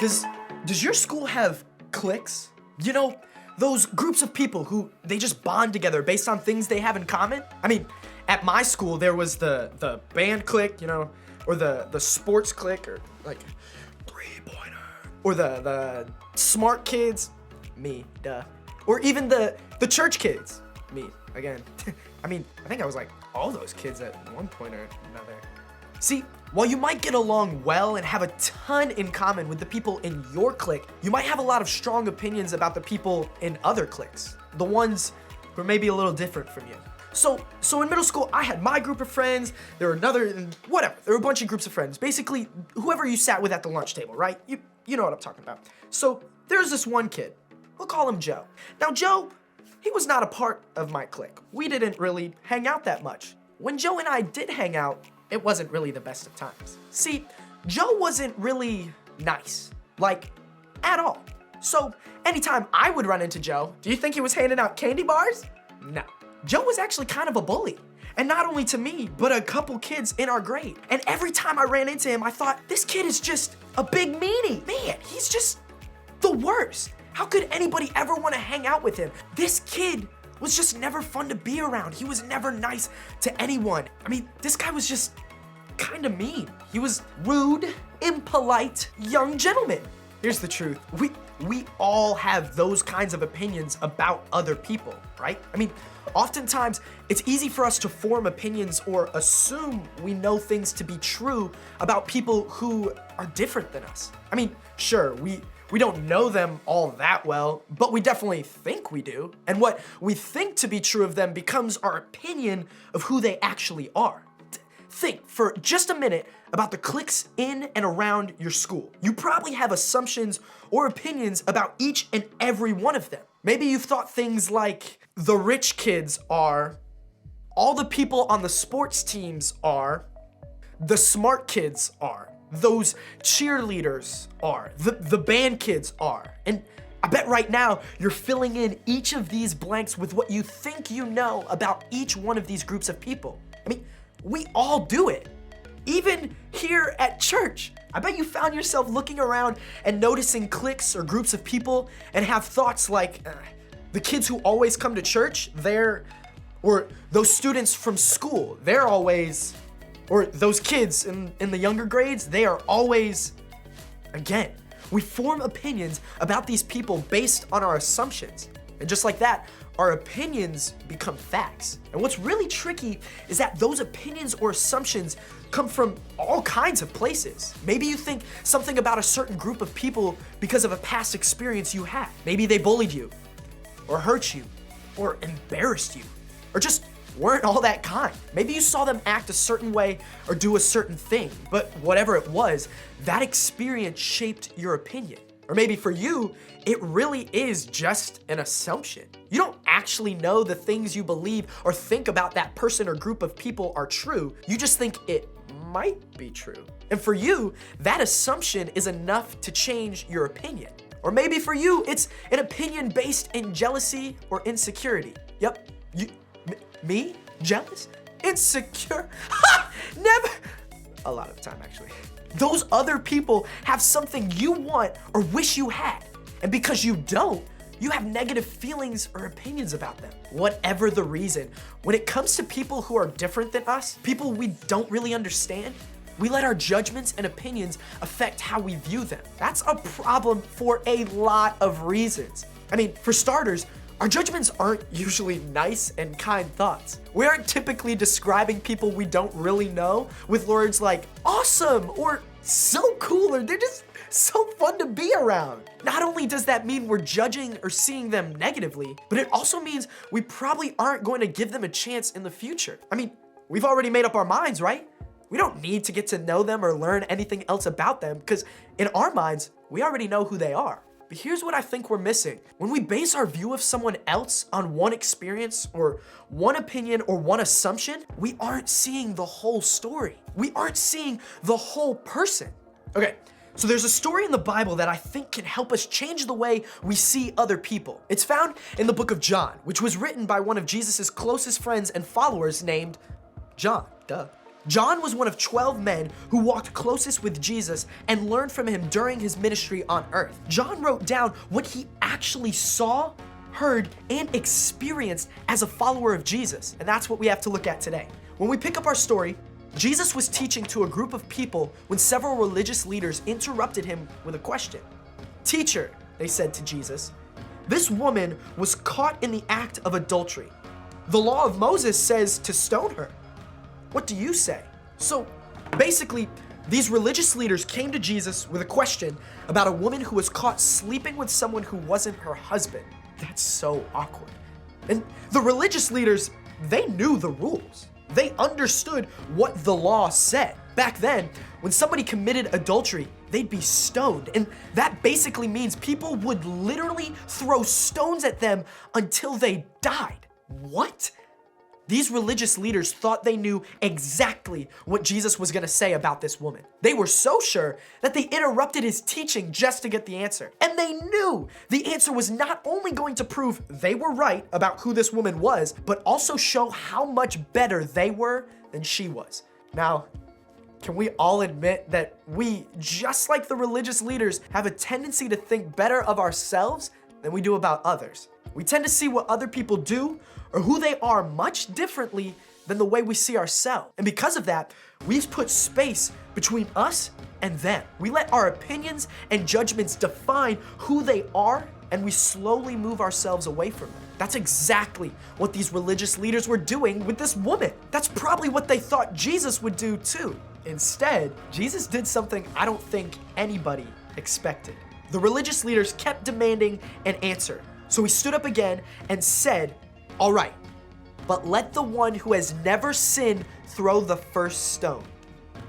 Does your school have cliques? You know, those groups of people who they just bond together based on things they have in common? I mean, at my school, there was the band clique, you know, or the sports clique, or like three-pointer, or the smart kids, me, duh, or even the church kids, me, again. I mean, I think I was like all those kids at one point or another. See, while you might get along well and have a ton in common with the people in your clique, you might have a lot of strong opinions about the people in other cliques, the ones who are maybe a little different from you. So in middle school, I had my group of friends, there were whatever, there were a bunch of groups of friends, basically whoever you sat with at the lunch table, right? You know what I'm talking about. So there's this one kid, we'll call him Joe. Now Joe, he was not a part of my clique. We didn't really hang out that much. When Joe and I did hang out, it wasn't really the best of times. See, Joe wasn't really nice, like, at all. So anytime I would run into Joe, do you think he was handing out candy bars? No. Joe was actually kind of a bully. And not only to me, but a couple kids in our grade. And every time I ran into him, I thought, this kid is just a big meanie. Man, he's just the worst. How could anybody ever want to hang out with him? This kid was just never fun to be around. He was never nice to anyone. I mean, this guy was just kind of mean. He was rude, impolite, young gentleman. Here's the truth. We all have those kinds of opinions about other people, right? I mean, oftentimes it's easy for us to form opinions or assume we know things to be true about people who are different than us. I mean, sure, we don't know them all that well, but we definitely think we do. And what we think to be true of them becomes our opinion of who they actually are. Think for just a minute about the cliques in and around your school. You probably have assumptions or opinions about each and every one of them. Maybe you've thought things like, the rich kids are, all the people on the sports teams are, the smart kids are, those cheerleaders are, the band kids are. And I bet right now you're filling in each of these blanks with what you think you know about each one of these groups of people. I mean, we all do it. Even here at church, I bet you found yourself looking around and noticing cliques or groups of people and have thoughts like, the kids who always come to church, or those students from school, they're always, or those kids in the younger grades, they are always, again, we form opinions about these people based on our assumptions. And just like that, our opinions become facts. And what's really tricky is that those opinions or assumptions come from all kinds of places. Maybe you think something about a certain group of people because of a past experience you had. Maybe they bullied you, or hurt you, or embarrassed you, or just weren't all that kind. Maybe you saw them act a certain way or do a certain thing, but whatever it was, that experience shaped your opinion. Or maybe for you, it really is just an assumption. You don't actually know the things you believe or think about that person or group of people are true. You just think it might be true. And for you, that assumption is enough to change your opinion. Or maybe for you, it's an opinion based in jealousy or insecurity. Yep, me? Jealous? Insecure? Never. A lot of the time, actually. Those other people have something you want or wish you had. And because you don't, you have negative feelings or opinions about them. Whatever the reason, when it comes to people who are different than us, people we don't really understand, we let our judgments and opinions affect how we view them. That's a problem for a lot of reasons. I mean, for starters, our judgments aren't usually nice and kind thoughts. We aren't typically describing people we don't really know with words like awesome or so cool, or they're just so fun to be around. Not only does that mean we're judging or seeing them negatively, but it also means we probably aren't going to give them a chance in the future. I mean, we've already made up our minds, right? We don't need to get to know them or learn anything else about them because in our minds, we already know who they are. But here's what I think we're missing. When we base our view of someone else on one experience or one opinion or one assumption, we aren't seeing the whole story. We aren't seeing the whole person. Okay, so there's a story in the Bible that I think can help us change the way we see other people. It's found in the book of John, which was written by one of Jesus's closest friends and followers named John. Duh. John was one of 12 men who walked closest with Jesus and learned from him during his ministry on earth. John wrote down what he actually saw, heard, and experienced as a follower of Jesus. And that's what we have to look at today. When we pick up our story, Jesus was teaching to a group of people when several religious leaders interrupted him with a question. "Teacher," they said to Jesus, "this woman was caught in the act of adultery. The law of Moses says to stone her. What do you say?" So basically, these religious leaders came to Jesus with a question about a woman who was caught sleeping with someone who wasn't her husband. That's so awkward. And the religious leaders, they knew the rules. They understood what the law said. Back then, when somebody committed adultery, they'd be stoned. And that basically means people would literally throw stones at them until they died. What? These religious leaders thought they knew exactly what Jesus was gonna say about this woman. They were so sure that they interrupted his teaching just to get the answer. And they knew the answer was not only going to prove they were right about who this woman was, but also show how much better they were than she was. Now, can we all admit that we, just like the religious leaders, have a tendency to think better of ourselves than we do about others? We tend to see what other people do or who they are much differently than the way we see ourselves. And because of that, we've put space between us and them. We let our opinions and judgments define who they are, and we slowly move ourselves away from them. That's exactly what these religious leaders were doing with this woman. That's probably what they thought Jesus would do too. Instead, Jesus did something I don't think anybody expected. The religious leaders kept demanding an answer. So he stood up again and said, "All right, but let the one who has never sinned throw the first stone."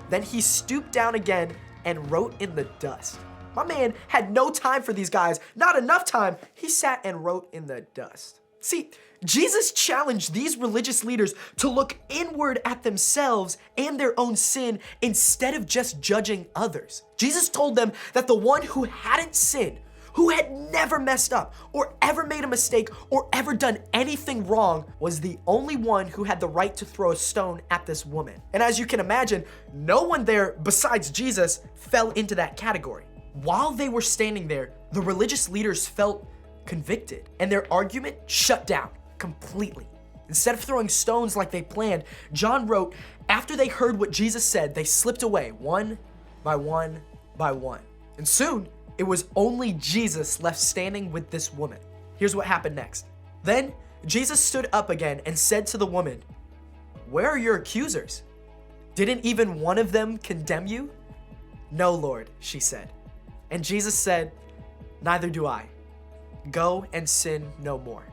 Then he stooped down again and wrote in the dust. My man had no time for these guys, not enough time. He sat and wrote in the dust. See, Jesus challenged these religious leaders to look inward at themselves and their own sin instead of just judging others. Jesus told them that the one who hadn't sinned, who had never messed up or ever made a mistake or ever done anything wrong, was the only one who had the right to throw a stone at this woman. And as you can imagine, no one there besides Jesus fell into that category. While they were standing there, the religious leaders felt convicted and their argument shut down completely. Instead of throwing stones like they planned, John wrote, after they heard what Jesus said, they slipped away one by one by one. And soon, it was only Jesus left standing with this woman. Here's what happened next. Then Jesus stood up again and said to the woman, "Where are your accusers? Didn't even one of them condemn you?" "No, Lord," she said. And Jesus said, "Neither do I. Go and sin no more."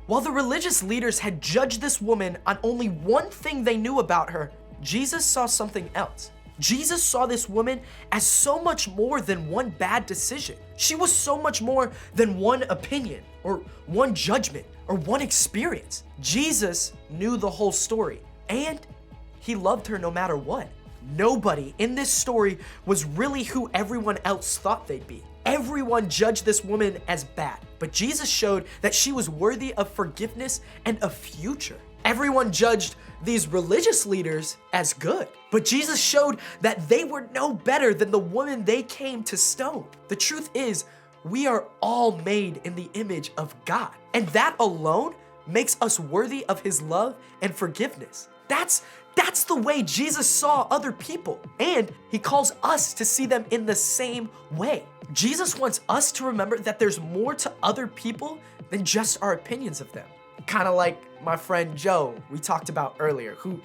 While the religious leaders had judged this woman on only one thing they knew about her, Jesus saw something else. Jesus saw this woman as so much more than one bad decision. She was so much more than one opinion or one judgment or one experience. Jesus knew the whole story, and he loved her no matter what. Nobody in this story was really who everyone else thought they'd be. Everyone judged this woman as bad, but Jesus showed that she was worthy of forgiveness and a future. Everyone judged these religious leaders as good, but Jesus showed that they were no better than the woman they came to stone. The truth is, we are all made in the image of God, and that alone makes us worthy of his love and forgiveness. That's the way Jesus saw other people, and he calls us to see them in the same way. Jesus wants us to remember that there's more to other people than just our opinions of them. Kind of like my friend Joe we talked about earlier, who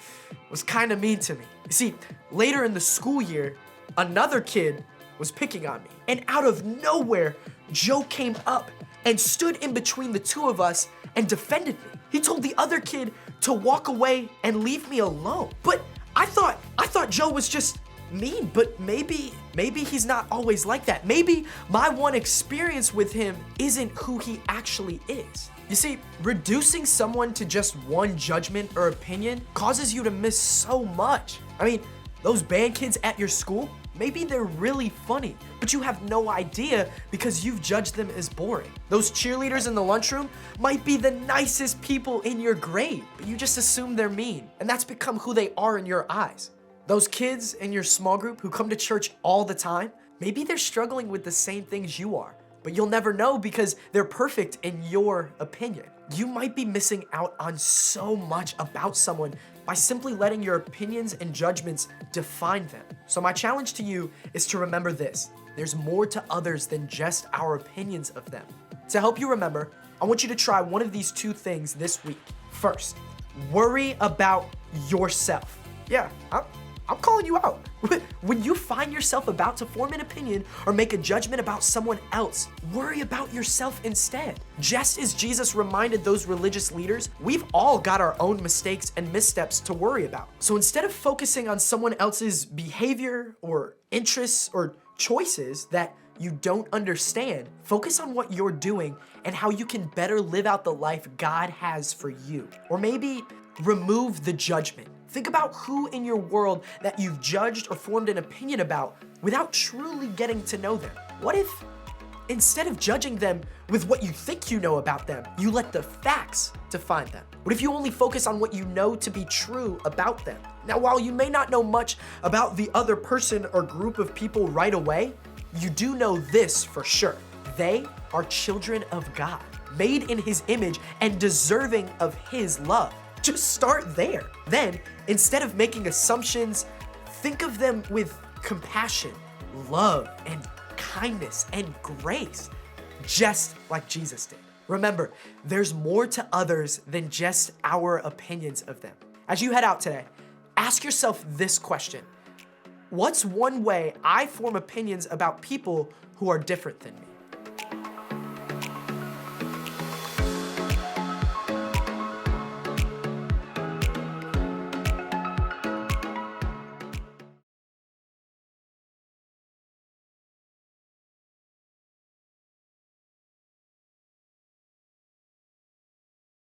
was kind of mean to me. You see, later in the school year, another kid was picking on me, and out of nowhere, Joe came up and stood in between the two of us and defended me. He told the other kid to walk away and leave me alone. But I thought Joe was just mean, but maybe he's not always like that. Maybe my one experience with him isn't who he actually is. You see, reducing someone to just one judgment or opinion causes you to miss so much. I mean, those band kids at your school, maybe they're really funny, but you have no idea because you've judged them as boring. Those cheerleaders in the lunchroom might be the nicest people in your grade, but you just assume they're mean, and that's become who they are in your eyes. Those kids in your small group who come to church all the time, maybe they're struggling with the same things you are, but you'll never know because they're perfect in your opinion. You might be missing out on so much about someone by simply letting your opinions and judgments define them. So my challenge to you is to remember this: there's more to others than just our opinions of them. To help you remember, I want you to try one of these two things this week. First, worry about yourself. Yeah, I'm calling you out. When you find yourself about to form an opinion or make a judgment about someone else, worry about yourself instead. Just as Jesus reminded those religious leaders, we've all got our own mistakes and missteps to worry about. So instead of focusing on someone else's behavior or interests or choices that you don't understand, focus on what you're doing and how you can better live out the life God has for you. Or maybe remove the judgment. Think about who in your world that you've judged or formed an opinion about without truly getting to know them. What if instead of judging them with what you think you know about them, you let the facts define them? What if you only focus on what you know to be true about them? Now, while you may not know much about the other person or group of people right away, you do know this for sure: they are children of God, made in His image and deserving of His love. Just start there. Then, instead of making assumptions, think of them with compassion, love, and kindness and grace, just like Jesus did. Remember, there's more to others than just our opinions of them. As you head out today, ask yourself this question: what's one way I form opinions about people who are different than me?